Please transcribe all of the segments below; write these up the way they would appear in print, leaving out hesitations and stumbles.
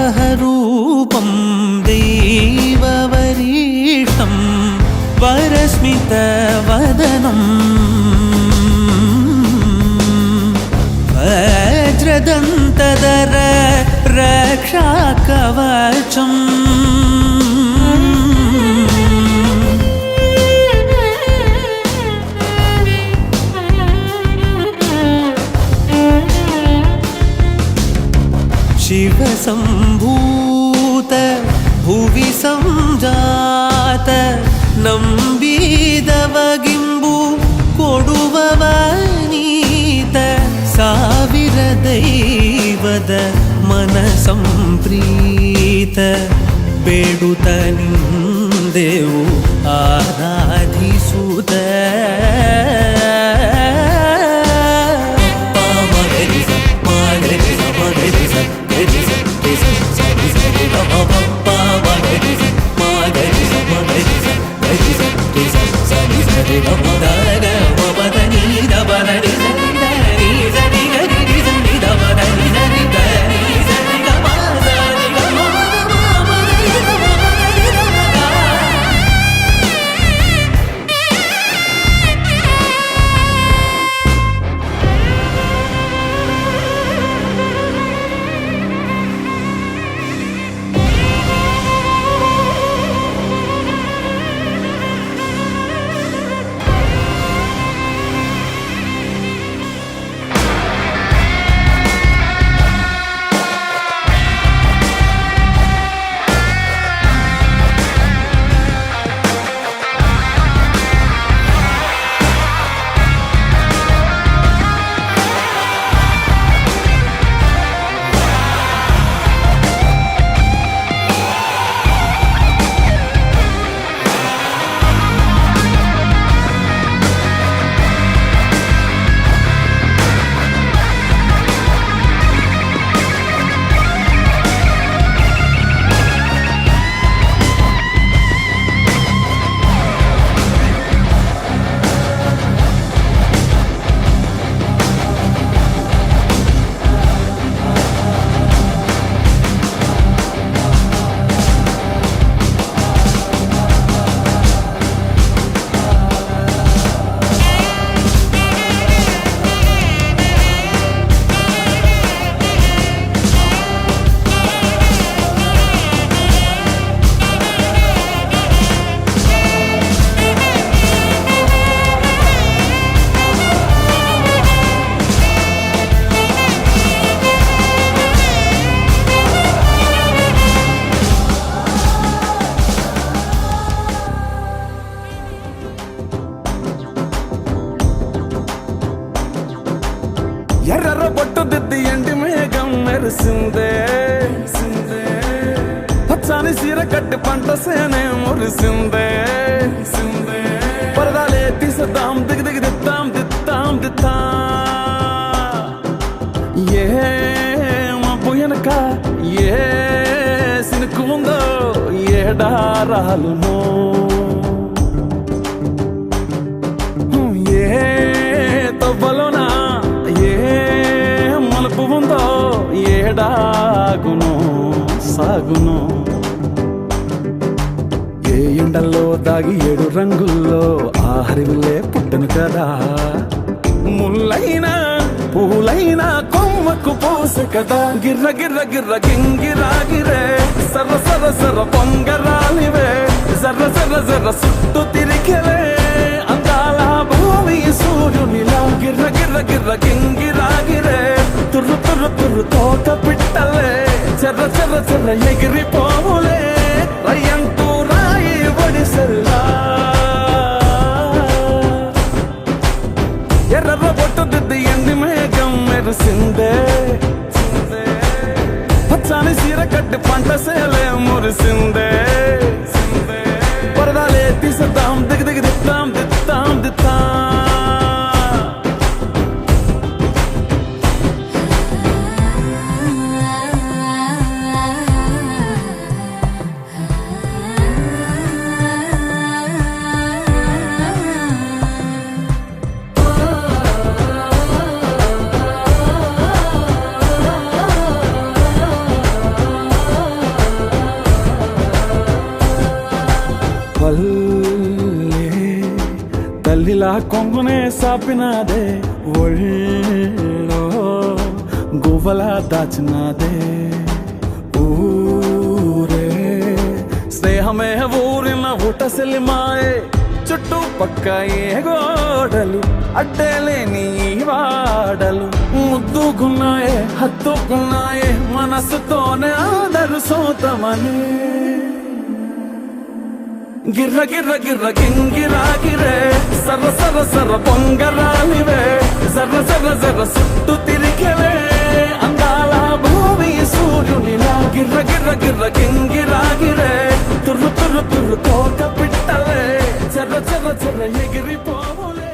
वराहरूपं दैववरीष्ठं वरस्मितवदनं वज्रदन्तधर रक्षाकवचम् शिवसम्भूत भुवि संजात नम्बिदवगिम्बु कोडुववनीत ಸಾವಿರ ದೈವದ ಮನಸಂಪ್ರೀತ ಬೇಡುತ್ತ ನಿಂದೆವು ಆರಾಧಿಸುತ್ತ ఎర్ర బొట్టు దిద్ది ఎండి మేఘం మెరిసిందే పచ్చని సీర కట్టి పంట సేనే మురిసిందే పరదాలే తీసేద్దాం దిగి దిగి దిత్తాం దిత్తాం దిత్తా ఏ మబ్బు వెనక ఏ సినుకు ఉందో ఏడారాలునో ఏ తవ్వలోనా ఏడాగును సాగును ఏ ఎండల్లో దాగి 7 రంగుల్లో ఆహరివులే పుట్టను కదా ముల్లైనా పూలైనా కొమ్మకు పోసే కదా గిర్ర గిర్ర గిర్ర గింగిరాగిరే సర్ర సర్ర సర్ర పొంగరాలివే జర్ర జర్ర జర్ర సుట్టు తిరిగెలే అందాల భూమి సూర్యునిలా గిర్ర గిర్ర గిర్ర గింగిరాగిరే తుర్రు తుర్రు తుర్రు తోట పిట్టలే చెర్ర చెర్ర చెర్ర ఎగిరిపోవులే రయ్యంటూ రాయి ఒడిసెల్లా ఎర్ర బొట్టు దిద్ది ఎండి మేఘం మెరిసిందే పచ్చని సీర కట్టి పంట సేలే మురిసిందే పరదాలే తీసేద్దాం దిగి దిగి దిత్తాం దిత్తాం దిత్తా చల్లిలా కొంగునే సాపినాదే ఒళ్ళో గువ్వలా దాచినాదే ఊరే స్నేహమే ఊరిన ఊటసెల్లి మాయే చుట్టుపక్క ఏ గోడలు అడ్డలేని వాడలు ముద్దుకున్నాయే హత్తుకున్నాయే మనసుతోనే ఆదరు సోతమని గిర్ర గిర్ర గిర్ర గింగిరా గిరే సర్ర సర్ర సర్ర పొంగరాలివే సర్ర సర్ర సర్ర సుట్టు తిరిగలే అందాల భూమి సూర్యునిలా గిర్ర గిర్ర గిర్ర గింగిరా గిరే తుర్రు తుర్రు తుర్రు తోక పిట్టలే చర్ర చర్ర చర్ర ఎగిరిపోవులే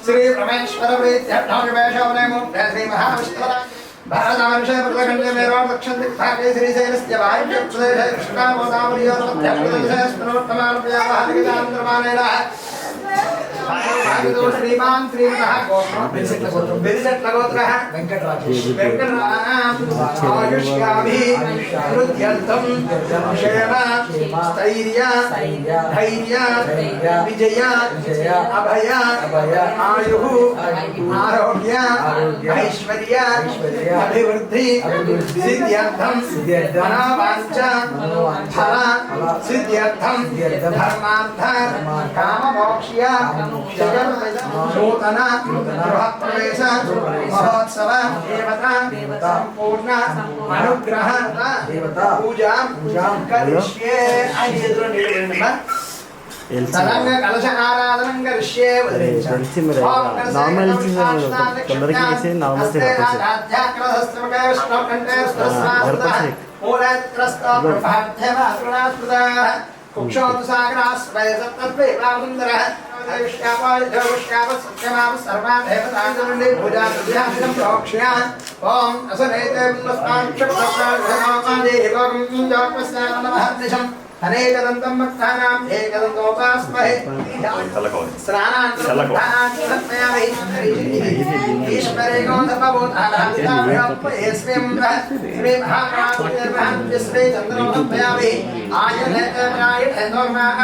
శ్రీ రమేశ్వర శ్రీ మహావిష్ణుర భారతాంశే ప్రదఖండే మేవాక్షం దిక్పాకే శ్రీశైలస్య వాయుప్రదేశే కృష్ణాగోదావరియోత్తమానుప్యావాహనిదాంధ్రమానేన శ్రీమాన్ శ్రీమహ బెరిసెట్ల గోత్ర వెంకటరాజుష్యాభివృద్ధ్యర్థం క్షేమ స్థైర్య ధైర్య విజయ అభయ ఆయు ఆరోగ్య ఐశ్వర్య అభివృద్ధి సిద్ధ్యర్థం మనోవాంఛ ఫల సిద్ధ్యర్థం ధర్మార్థ కామమోక్ష్య నూతన గృహప్రవేశ మహోత్సవ దేవత సంపూర్ణ అనుగ్రహ పూజా కరిష్యే ఎదురు తరంగ కలశ ఆరాధనం కరిష్యే అనేకదంతం భక్తానాం ఏకదంతోపాస్మహే స్నానాంతరమయామి ఈశ్వరే గోధర్మభూతానాస్మిం శ్రీ మహాప్రాణేర్మహంతి శ్రీ చంద్రమయామి ఆయనేతమరాయణోర్మః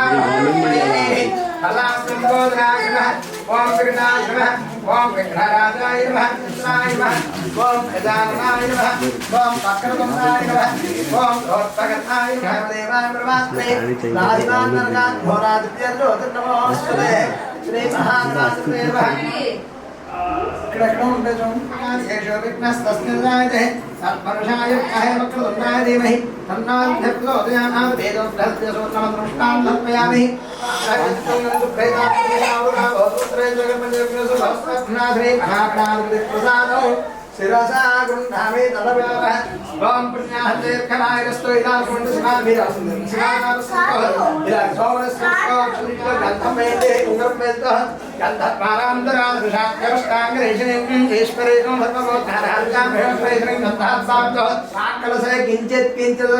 కళాస్మిం గోధరాయ నమః ఓం విఘ్నాయ నమః ఓం విఘ్నరాజాయ నమః కృష్ణాయ నమః ఓం గజాననాయ నమః ఓం వక్రతుండాయ నమః ఓం ఘోరపగతాయ నమః దేవాయ బ్రహ్మాత్మే రాజనాన్నర్గాన్ ఘోరాదిత్యజ్యోతిర్నమోస్తుతే శ్రీ మహాగణాధిపతే నమః ఇక్కడ ఉంటే చూడండి విఘ్నస్తస్మిన్నాయతే సత్పరుషాయ విద్మహే వక్రతుండాయ ధీమహి తన్నో ప్రచోదయాత్ వేదోక్తసూత్రమంత్రపుష్పాన్ సమర్పయామి శ్రీ మహాగణాధిపతి ప్రసాదం శిరసా గృహామి తలవేవ ఓం పుణ్యాః దీర్ఘమాయురస్తు ఇలా కుండు శివాభిరాసం శివానామస్తో ఇలా సోమరస్తో చురితో గంధం వేదే ఉంగరం వేదో గంధపారాంతరాదృశాక్షరష్టాంగరేషణం ఈశ్వరేణం ధర్మమోద్ధారార్గాం భేషణం గంధాత్సాంతో సాకలసే కించిత్ కించిత్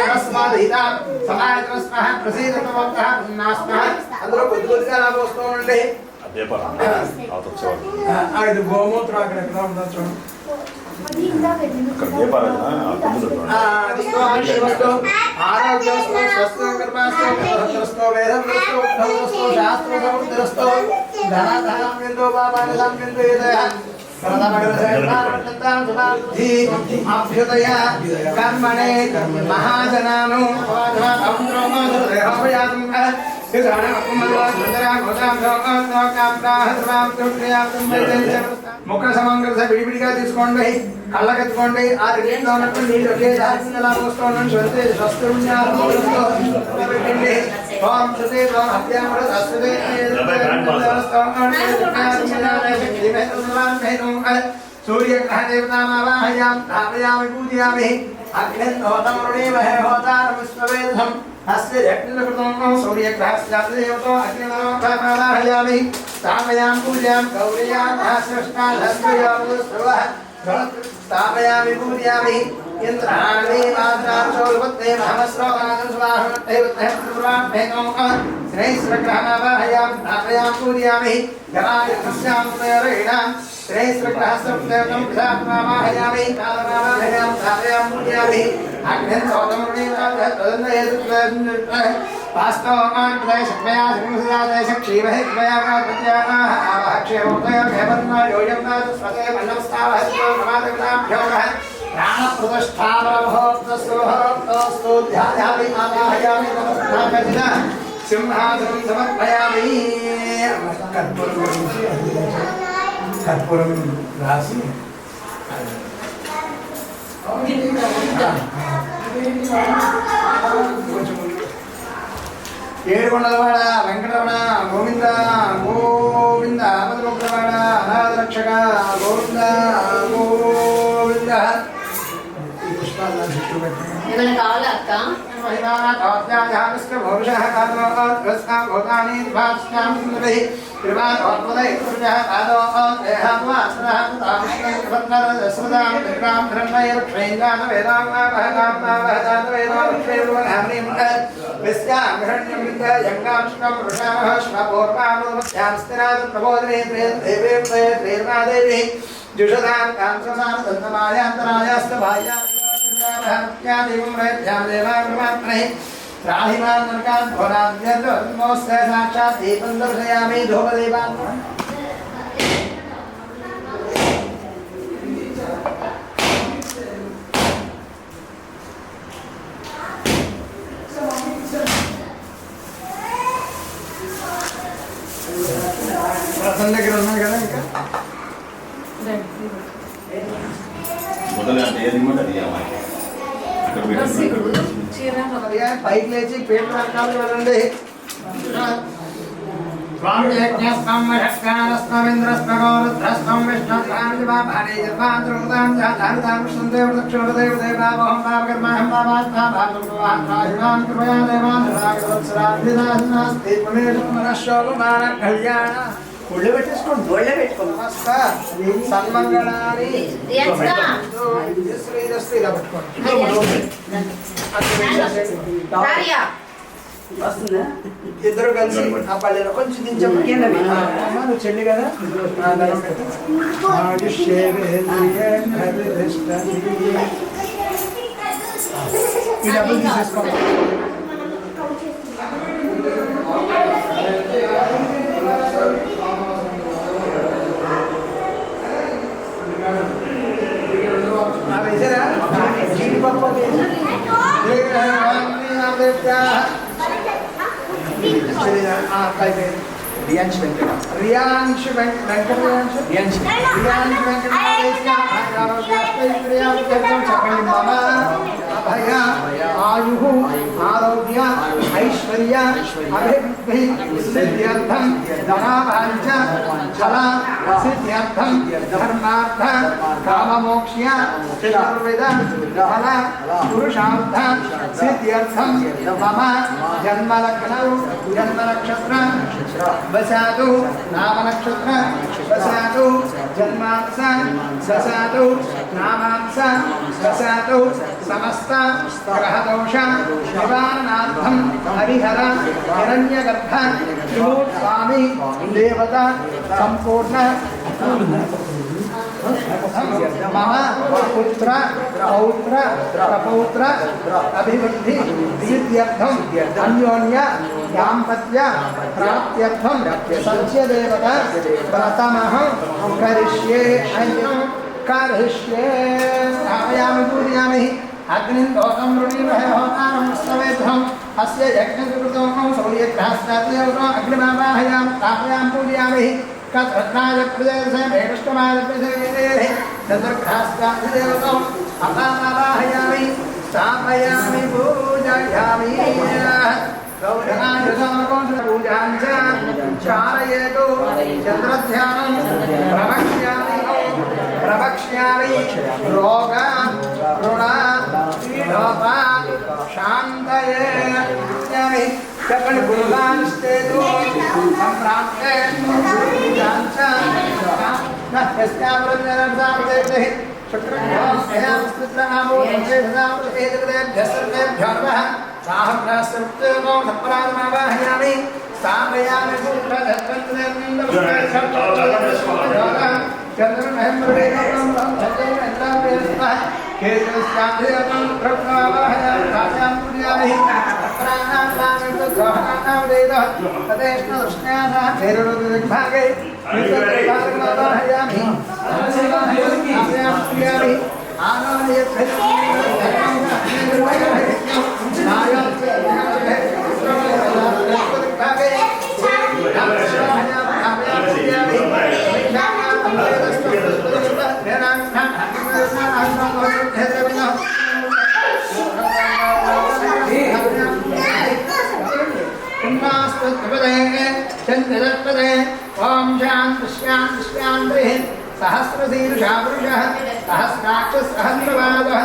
కస్మాదితా సమాయత్రస్మః ప్రసీదతమోత్తః నాస్మః అందులో కొద్దిగా నాకు వస్తూ ఉండే ఇది గోమూత్రం అక్కడ ఎక్కడ ఉందో చూడండి ఆరోగ్యస్తు స్వస్థ కర్మస్తు భద్రస్తు వేదస్తు భద్రస్తు శాస్త్ర సముద్రస్తు ధన ధనంతో బాబాని సంకిందు ఏదయ అభ్యుదయ కర్మణే మహాజనాను ముఖ సమంగ్రత విడివిడిగా తీసుకోండి కళ్ళకెత్తుకోండి ఆ రెండింటిలో ఉన్నటువంటి నీళ్ళు ఒకే దారిలా పోసుకోండి పెట్టండి ఓం శృతి ఓం హత్యామర సస్వదే సూర్యగ్రహ దేవతామావాహయాం ధారయామి పూజయామి అగ్నిర్హోతమరుణీమహే హోతారమిశ్వవేదం అస్య యజ్ఞకృతం సూర్యగ్రహస్యాదేవతో అగ్నిమావాహయామి స్థాపయాం పూజయాం గౌర్యాం స్థాపయామి పూజయామి ఇంద్రాణి మాత్రాంశోల్పత్తే మహమస్రోగానం స్వాహమత్తైవత్తైవత్తుర్వాభేకం శ్రేయస్రగ్రహమావాహయాం స్థాపయాం పూజయామి గణాయకస్యాం తేరేణాం శ్రేయస్రగ్రహస్యం విధాత్మావాహయామి కాలమావాహయాం స్థాపయాం పూజయామి సింహాసనం సమర్పయామి కర్పూరం రాసి ఏడుకొండలవాడ వెంకటరమణ గోవింద గోవింద ఆపదముక్తవాడ అనాథ రక్షక గోవింద గోవింద ఏమైనా కావాలా అక్క? जुषदां कांससां दन्तमायान्तरायास्तभाया राहिमान् नरकान् घोराद्यन्मोस्ते साक्षात् दीपं दर्शयामि धूपदीपान् ప్రసన్న దగ్గర ఉన్నాయి కదా ఇంకా పైకి లేచి పేట రకాలు వెళ్ళండి స్వామి యజ్ఞస్వం మహస్కారస్వమింద్రస్వగౌరుద్రస్వం విష్ణుస్వామివాభారీజర్వాంధ్రుతాం జాతాం విష్ణుదేవ దక్షిణదేవదేవాహం భావకర్మాహం భావాత్మాభావం కృపయా దేవాంధ్రాగవత్సరాభిదాసనాస్తి పుణేశోభమాన కళ్యాణ ఒళ్ళో పెట్టేసుకోండి ఒళ్ళో పెట్టుకోండి నమస్కారం సన్మంగళాని ఇలా పెట్టుకోండి ఇద్దరు కలిసి ఆ పల్లెలో కొంచెం దించమ్మా నువ్వు చెల్లి కదా ఈ డబ్బులు తీసేసుకోండి రియాన్స్ వెంకట రియాన్స్ చెప్పండి మమ అభయ ఆయు ఆరోగ్య ఐశ్వర్య बुद्धि सिद्ध्यर्थम धनावांच फल सिद्ध्यर्थम धर्मार्थ काममोक्ष्य चतुर्विध फल पुरुषार्थ सिद्ध्यर्थम मम जन्म लग्नौ जन्म नक्षत्र वसातु नाम नक्षत्र वसातु जन्मांश वसातु नामांश वसातु समस्त ग्रह दोष निवारणार्थम हरिहर हिरण्यगर्भ स्वामी देवता संपूर्ण मम पुत्र पौत्र प्रपौत्र अभिवृद्धि सिद्ध्यर्थम अन्योन्य दाम्पत्य प्राप्त्यर्थम सत्यदेवता व्रतमः करिष्ये करिष्ये स्थापयामि पूजयामि अग्निं दोषं वृणीमहे होतारं स्तवेद्धम् अस्य यज्ञकृतोऽहं सौर्यग्रहस्यादेवतो अग्निमावाहयामि स्थापयामि पूजयामि कद्भद्राय प्रदेशे वेष्टमाय प्रदेशे चतुर्ग्रहस्यादेवतो अपामावाहयामि स्थापयामि पूजयामि पूजां च कारयतु चन्द्रध्यानं प्रवक्ष्यामि रोग ऋण पीडोपा शान्तये सकल गुरुगांस्तेतु सम्प्राप्ते पूजां च यस्यावृत्तिरर्धावदेते शुक्रभ्योऽस्यामस्मित्रनामो एतदेभ्यः साहस्रस्यमुक्तेनो सप्रामावाहयामि स्थापयामि चंद्रपदे ओम शांति शांति शांति सहस्रशीर्षा पुरुषः सहस्राक्ष सहस्रपादः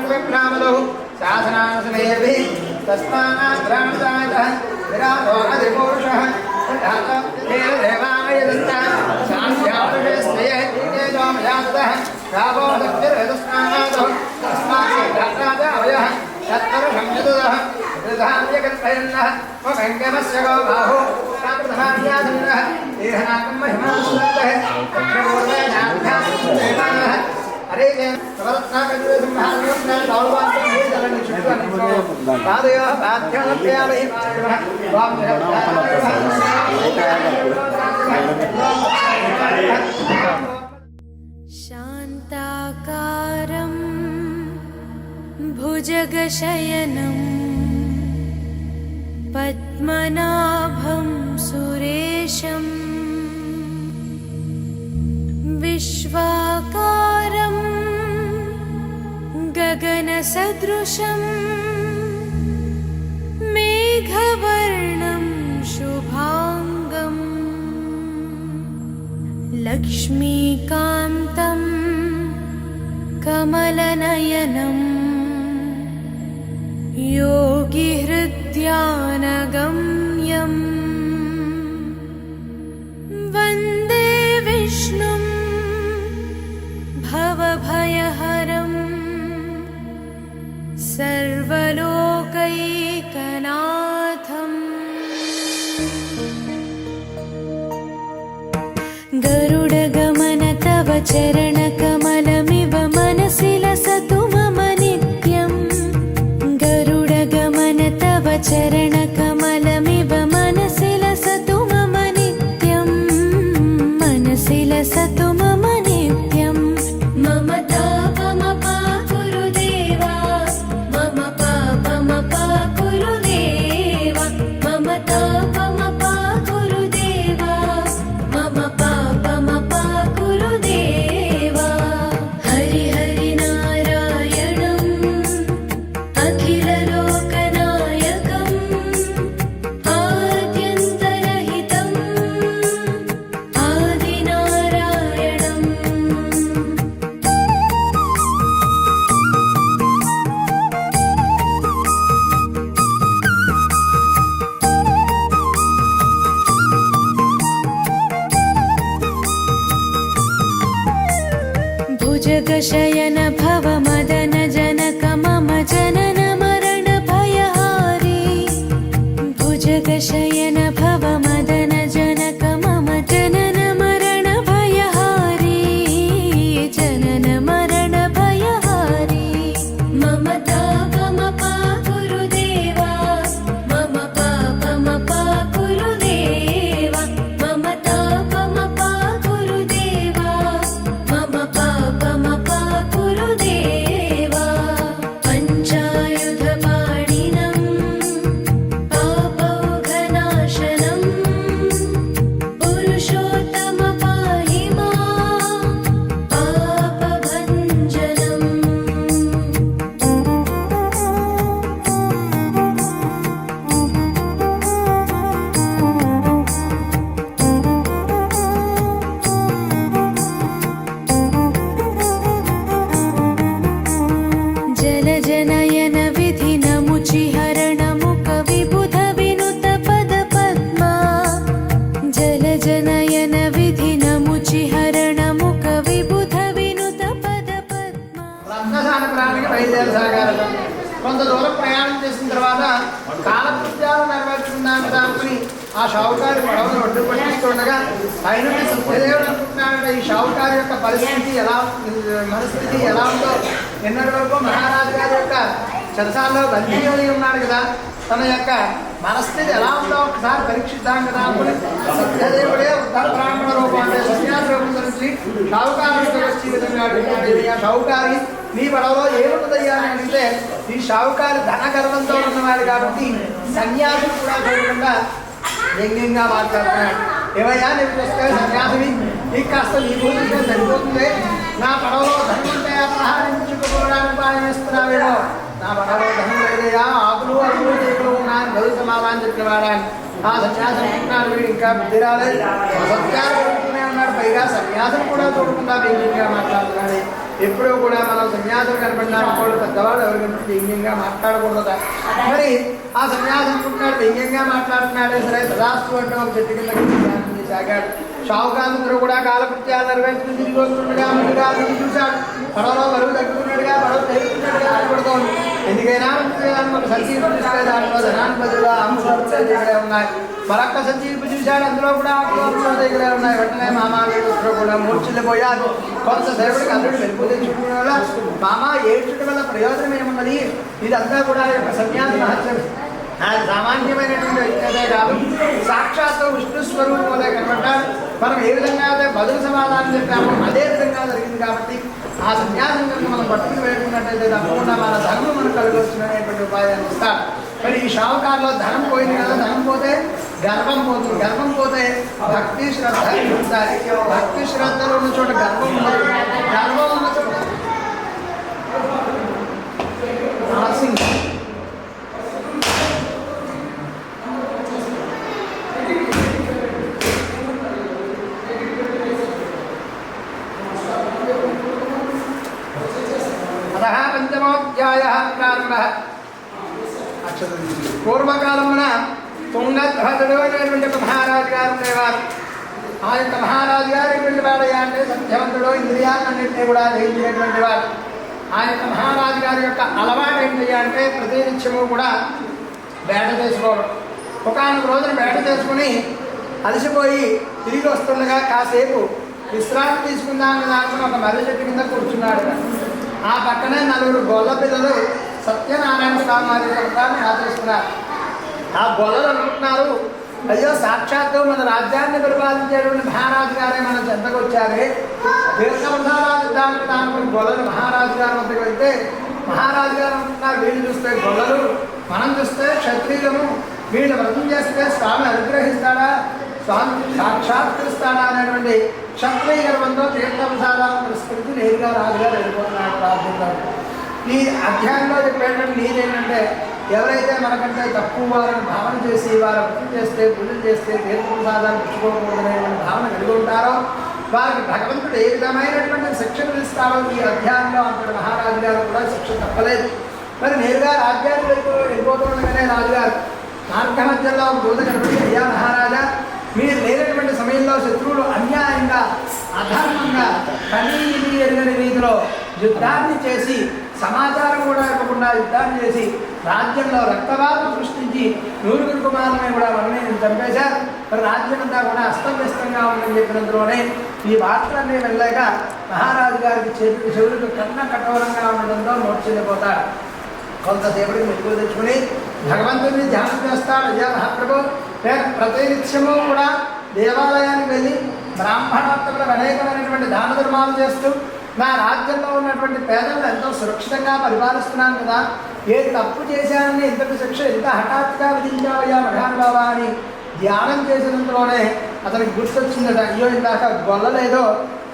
भगवान् शासनासनेभिः तस्मानाग्रामदायः विराटो अधिपुरुषः देवाय दत्तः शान्त्यावृषस्ते तेजोमयातः रावो दक्षिणस्नानादः तस्मात् तत्परं यतः वृद्धान्यकल्पयन्नः वङ्गमस्य गो बाहु प्रथमान्याधन्नः देहनाकं महिमानुसृतः दक्षपूर्वेनाभ्यासः हरे पादयोः पाद्योऽप्यामहि शान्ताकारं भुजगशयनं पद्मनाभं सुरेशं विश्वाकारं गगनसदृशं मेघवर्णं शुभाङ्गं लक्ष्मीकान्तं कमलनयनम् योगिहृद्यानगम्यं वन्दे विष्णुं भवभयहरं सर्वलोकैकनाथम् गरुडगमन तव चरणकमलमिव मनसि लसतु मम नित्यम् गरुडगमन तव चरणकमलमिव मनसि लसतु मम नित्यम् मनसि लसतु मम नित्यम् मम तापमपाकुरु देवा मम पापमपाकुरु देवा मम तापमपाकुरु देवा मम पापमपाकुरु देवा हरि हरि नाम भुजगशयन भव मदन जनक मम जनन मरण भयहारी भुजगशयन भव मदन जनक मम जनन मरण भयहारी जनन मरण भयहारी मम तापमपा गुरुदेवा मम पापमपा गुरुदेवा मम तापमपा गुरुदेवा मम पापमपा गुरुदेवा पञ्चायुधपाणिनं पापौघनाशनं पुरुषोत्तम पाहि मां पापभञ्जनम् जलजनयन विधिनमुचिहरणमुख विबुध विनुत पद पद्मा जलजनयन विधिनमुचिहरणमुख विबुध विनुत पद पद्मा రత్నసాన ప్రాణికి బయలుదేరసాగారట. కొంత దూరం ప్రయాణం చేసిన తర్వాత కాలకృత్యాలు నెరవేర్చుకుందాం కదా అనుకుని ఆ షావుకారి పడవను ఒడ్డు పట్టిస్తుండగా పైనుండి సత్యదేవుడు అనుకుంటున్నాడట ఈ షావుకారి యొక్క మనస్థితి ఎలా ఉందో నిన్నటి వరకు మహారాజు గారి యొక్క చెరసాల్లో బందీ అయి ఉన్నాడు కదా తన యొక్క మనస్థితి ఎలా ఉందో ఒకసారి పరీక్షిద్దాం కదా అనుకుని సత్యదేవుడే ఉత్తర బ్రాహ్మణ రూపం అంటే సన్యాస రూపం గురించి షావుకారుడితో వచ్చి ఈ విధంగా అడిగినాడు. షావుకారి నీ పడవలో ఏముందయ్యా అని అడిగితే ఈ షావుకారి ధన గర్వంతో ఉన్నవాడు కాబట్టి సన్యాసులు కూడా చూడకుండా వ్యంగ్యంగా మాట్లాడుతున్నాడు. ఏమయ్యా నీకు వస్తే సన్యాసిని నీకు కాస్త నీ భూమితో సరిపోతుంది, నా పడవలో ధనం ఉంటే అపహరించుకోవడానికి ఉపాయం వేస్తున్నావేమో, నా పడవలో ధనం లేదయ్యా ఆకులు అరువులు తీపులు ఉన్నాయని బదులు సమాధానం చెప్పినవాడా. ఆ సన్యాసం అంటున్నాడు వీడు ఇంకా బుద్ధి రాలేదు, సత్యాలు కొడుకునే ఉన్నాడు, పైగా సన్యాసం కూడా చూడకుండా వ్యంగ్యంగా మాట్లాడుతున్నాడు. ఎప్పుడూ కూడా మనం సన్యాసం కనపడినా వాళ్ళు పెద్దవాళ్ళు ఎవరి వ్యంగ్యంగా మాట్లాడకూడదు. మరి ఆ సన్యాసం అనుకుంటున్నాడు వ్యంగ్యంగా మాట్లాడుతున్నాడే సరే తదాస్తు అంటే ఒక చెట్టు కింద సాగాడు. షావుకారులందరూ కూడా కాలకృత్యాలు నెరవేర్చుకుని తిరిగి వస్తుండగా ముందుగా చూశాడు. పడవలో బరువు తగ్గుతున్నట్టుగా పడవ తగ్గుతున్నట్టుగా కనబడుతోంది. ఎందుకైనా ఒక సంచీపు చూస్తే దాంట్లో ధనాన్ని బదులుగా అంశాలు దగ్గరే ఉన్నాయి. మరొక్క సంచీపు చూశాడు, అందులో కూడా అంశాలు దగ్గరే ఉన్నాయి. వెంటనే మామాలు కూడా మూర్చిల్లిపోయారు. కొంతసేపటికి అల్లుడు వెలుపు తెచ్చుకున్న వల్ల మామ ఏడ్చుట వల్ల ప్రయోజనం ఏమున్నది, ఇదంతా కూడా యొక్క సన్యాసి మహత్యం. సామాన్యమైనటువంటి వ్యక్తే కాదు, సాక్షాత్తు విష్ణు స్వరూపంలో కనబడ్డాడు. మనం ఏ విధంగా అయితే బదులు సమాధానం చెప్పామో అదే విధంగా జరిగింది కాబట్టి ఆ సన్యాసం కనుక మనం పట్టుకుని వేడుకున్నట్టయితే తప్పకుండా మన ధర్మం మనకు కలగవచ్చుననేటువంటి ఉపాయాన్ని ఇస్తారు. మరి ఈ షావుకారులో ధనం పోయింది కదా, ధనం పోతే గర్వం పోతుంది, గర్వం పోతే భక్తి శ్రద్ధ ఉంటాయి. భక్తి శ్రద్ధలు ఉన్న చోట గర్వం ఉండదు, గర్వం ఉన్న చోట ఆసింగ్ పంచమోధ్యాయ ప్రారంభ. పూర్వకాలమున తుంగధ్వజుడు అనేటువంటి ఒక మహారాజు గారు ఉండేవారు. ఆ యొక్క మహారాజు గారు ఎటువంటి వాడయ్యా అంటే సత్యవంతుడు, ఇంద్రియాలన్నింటినీ కూడా జయించినటువంటి వాడు. ఆ యొక్క మహారాజు గారి యొక్క అలవాటు ఏంటి అంటే ప్రతినిత్యము కూడా వేట చేసుకోవడం. ఒకనొక రోజున వేట చేసుకుని అలసిపోయి తిరిగి వస్తుండగా కాసేపు విశ్రాంతి తీసుకుందాం అనుకుని ఒక మర్రి చెట్టు కింద కూర్చున్నాడు. ఆ పక్కనే నలుగురు గొల్ల పిల్లలు సత్యనారాయణ స్వామి వ్రతాన్ని ఆచరిస్తున్నారు. ఆ గొల్లలు అనుకుంటున్నారు, అయ్యో సాక్షాత్తు మన రాజ్యాన్ని పరిపాలించేటువంటి మహారాజు గారే మన చెంతకు వచ్చారే, తీర్థప్రసాదాన్ని దానికి గొల్లలు మహారాజు గారి వద్దకు వెళ్తే మహారాజు గారు అనుకుంటున్నారు వీళ్ళు చూస్తే గొల్లలు, మనం చూస్తే క్షత్రియులము, వీళ్ళు వ్రతం చేస్తే స్వామి అనుగ్రహిస్తాడా, స్వామి సాక్షాత్కరిస్తాడా అనేటువంటి క్షత్రియ గర్వంతో తీర్థప్రసాదాలను పురస్కరించి నేరుగా రాజుగారు వెళ్ళిపోతున్నాడు ప్రార్థించారు. ఈ అధ్యాయంలో చెప్పేటువంటి నీదేంటంటే ఎవరైతే మనకంటే తక్కువ వారిని భావన చేసి వారు వ్రతం చేస్తే పూజలు చేస్తే తీర్థప్రసాదాలు పుచ్చుకోకూడదనేటువంటి భావన కలిగి ఉంటారో వారికి భగవంతుడు ఏ విధమైనటువంటి శిక్షణ ఇస్తారో ఈ అధ్యాయంలో అంతటి మహారాజు గారు కూడా శిక్ష తప్పలేదు. మరి నేరుగా రాజ్యాన్ని వెళ్ళిపోతుండగానే రాజుగారు మార్గ మధ్యలో దూత కనబడి, అయ్యా మహారాజా, మీరు లేనటువంటి సమయంలో శత్రువులు అన్యాయంగా అధర్మంగా కనీని ఎరుగని రీతిలో యుద్ధాన్ని చేసి సమాచారం కూడా ఇవ్వకుండా యుద్ధాన్ని చేసి రాజ్యంలో రక్తవాదం సృష్టించి 9 కుమారులని కూడా వాళ్ళని చంపేశారు. మరి రాజ్యం అంతా కూడా అస్తవ్యస్తంగా ఉందని చెప్పినందులోనే ఈ వార్తలన్నీ వెళ్ళాక మహారాజు గారికి చెవులకు కన్న కఠోరంగా ఉండడంతో మోర్చెల్లిపోతాడు. కొంతసేపటికి మెరుగు తెచ్చుకుని భగవంతుడిని ధ్యానం చేస్తాడు. అయ్యా మహాప్రభు, ప్రతినిత్యము కూడా దేవాలయానికి వెళ్ళి బ్రాహ్మణోత్తములకు అనేకమైనటువంటి దాన ధర్మాలు చేస్తూ నా రాజ్యంలో ఉన్నటువంటి పేదలను ఎంతో సురక్షితంగా పరిపాలిస్తున్నాను కదా, ఏ తప్పు చేశానని ఇంతటి శిక్ష ఎంత హఠాత్తుగా విధించావయ్యా మహానుభావా అని ధ్యానం చేసినందులోనే అతనికి గుర్తొచ్చిందట. అయ్యో ఇందాక గొల్లలేదో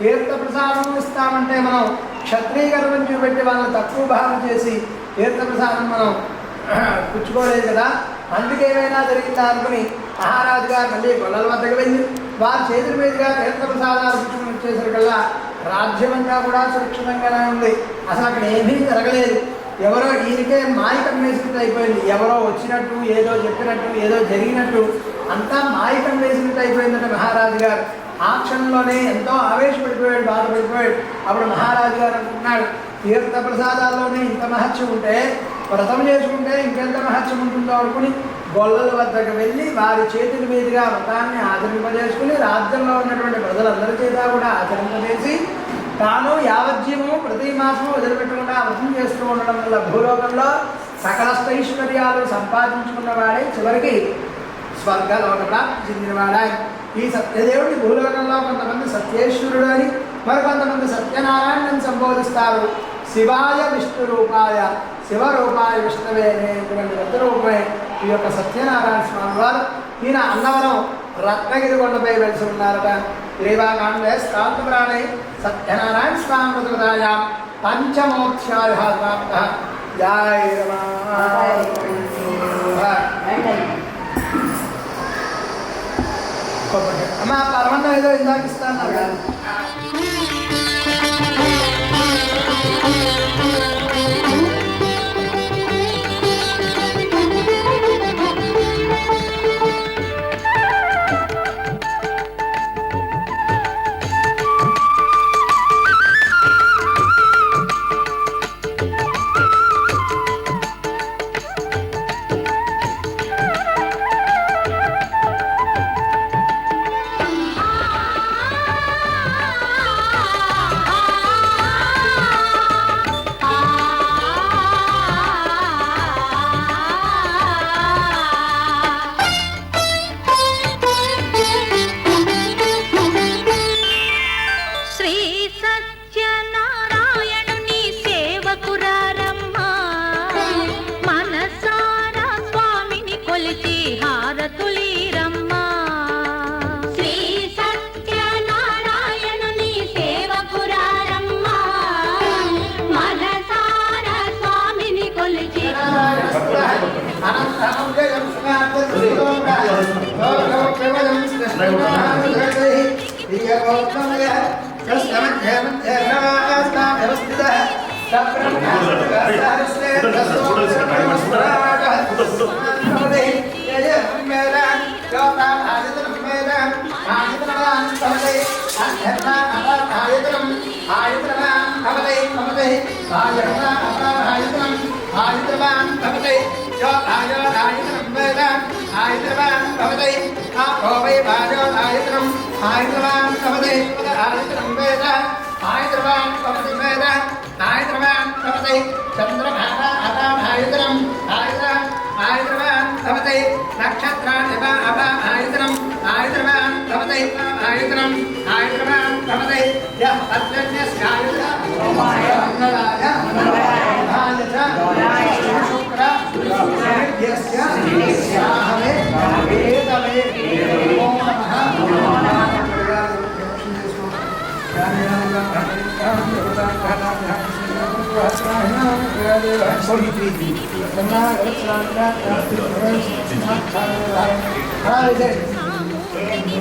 తీర్థ ప్రసాదం ఇస్తామంటే మనం క్షత్రియ గర్వం చూపెట్టి వాళ్ళని తక్కువ భావం చేసి తీర్థ ప్రసాదం మనం పుచ్చుకోలేదు కదా, అందుకేమైనా జరిగిందా అనుకుని మహారాజు గారు మళ్ళీ గొల్లల వద్దకు వెళ్ళి వారి చేతుల మీదుగా తీర్థ ప్రసాదాలు పుచ్చుకుని వచ్చేసరికల్లా రాజ్యమంతా కూడా సురక్షితంగానే ఉంది. అసలు అక్కడ ఏమీ జరగలేదు. ఎవరో ఈయనకే మాయకం వేసినట్టు అయిపోయింది. ఎవరో వచ్చినట్టు, ఏదో చెప్పినట్టు, ఏదో జరిగినట్టు అంతా మాయకం వేసినట్టు అయిపోయిందంటే మహారాజు గారు ఆ క్షణంలోనే ఎంతో ఆవేశపడిపోయాడు, బాధపడిపోయాడు. అప్పుడు మహారాజు గారు అనుకున్నాడు, తీర్థ ప్రసాదాల్లోనే ఇంత మహత్యం ఉంటే వ్రతం చేసుకుంటే ఇంకెంత మహత్యం ఉంటుందో అనుకుని గొల్లల వద్దకు వెళ్ళి వారి చేతుల మీదుగా వ్రతాన్ని ఆచరింపజేసుకుని రాజ్యంలో ఉన్నటువంటి ప్రజలందరి చేత కూడా ఆచరింపజేసి తాను యావజ్జీవము ప్రతి మాసము వదిలిపెట్టకుండా వ్రతం చేస్తూ ఉండడం వల్ల భూలోకంలో సకల ఐశ్వర్యాలు సంపాదించుకున్నవాడే చివరికి స్వర్గలోక ప్రాప్తి చెందినవాడా. ఈ సత్యదేవుడి భూలోకంలో కొంతమంది సత్యేశ్వరుడు అని, మరికొంతమంది సత్యనారాయణని సంబోధిస్తారు. శివాయ విష్ణు రూపాయ, శివరూపాయ విష్ణువే అనేటువంటి రూపమే ఈ యొక్క సత్యనారాయణ స్వామి వారు. ఈయన అన్నవరం రత్నగిరి కొండపై వెలిసి ఉన్నారట. రేవాకాండే స్కాంతపురాణే సత్యనారాయణ స్వామి మృతకథాయా పంచమోక్షాయ ప్రాప్త. జయ అమ్మ పరమన్నం ఏదో ఇందాక ఇస్తాను కదా.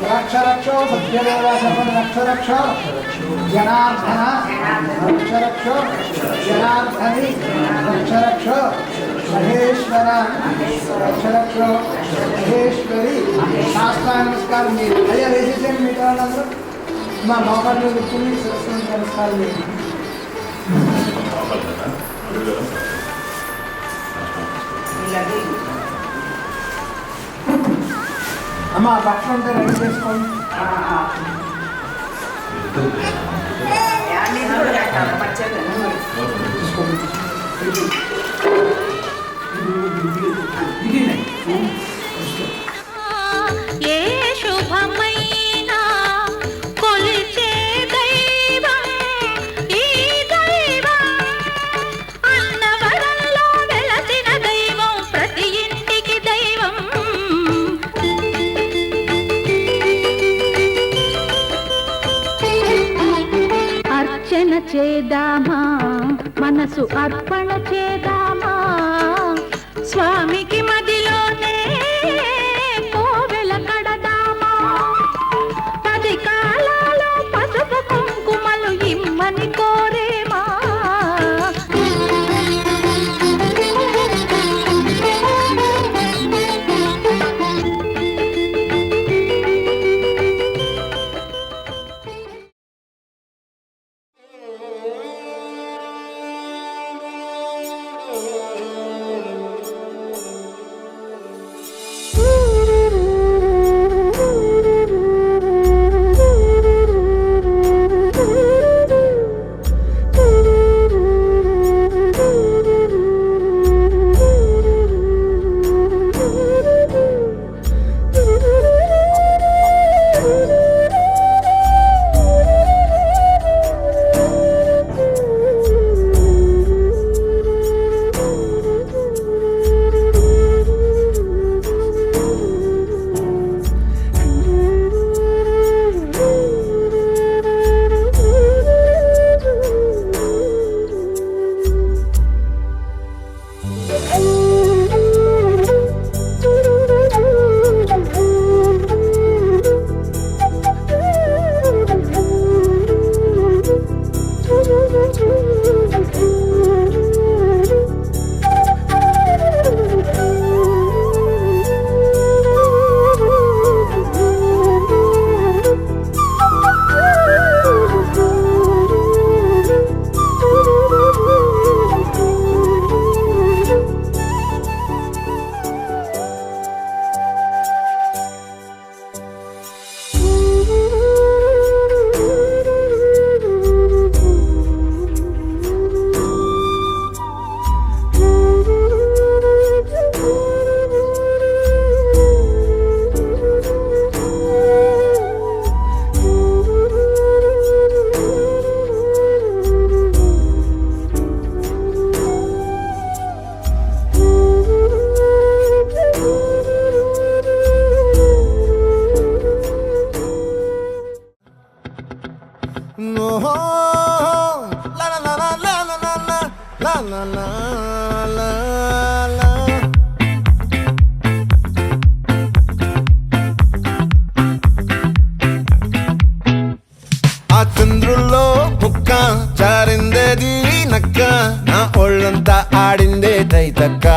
రక్షరక్షో రక్షరక్షో జనార్దన రక్షరక్షో జనార్దని రక్షరక్షో మహేశ్వర రక్షరక్షో మహేశ్వరి. శాస్త్ర నమస్కారం చేయండి. అయ్యా వేసేసేయండి. మిగతా వాళ్ళందరూ మా మోకాళ్ళు కూర్చుని నమస్కారం చేయండి. అమ్మ బట్టలు ఉంటే రెడీ చేసుకోండి. ఏ శుభమైనా కొలిచే దైవం ఈ దైవం, అన్నవరంలో వెలసిన దైవం, ప్రతి ఇంటికి దైవం. అర్చన చేద్దామా, మనసు అర్పణ చేద్దామా, స్వామికి మదిలోనే కోవెల కడదామా, 10 కాలాలో పసుపు కుంకుమలు ఇమ్మని కోరేమా. ఆ చంద్రుల్లో ముక్క జారిందేది నక్క, నా ఒళ్ళంతా ఆడిందే తైతక్క.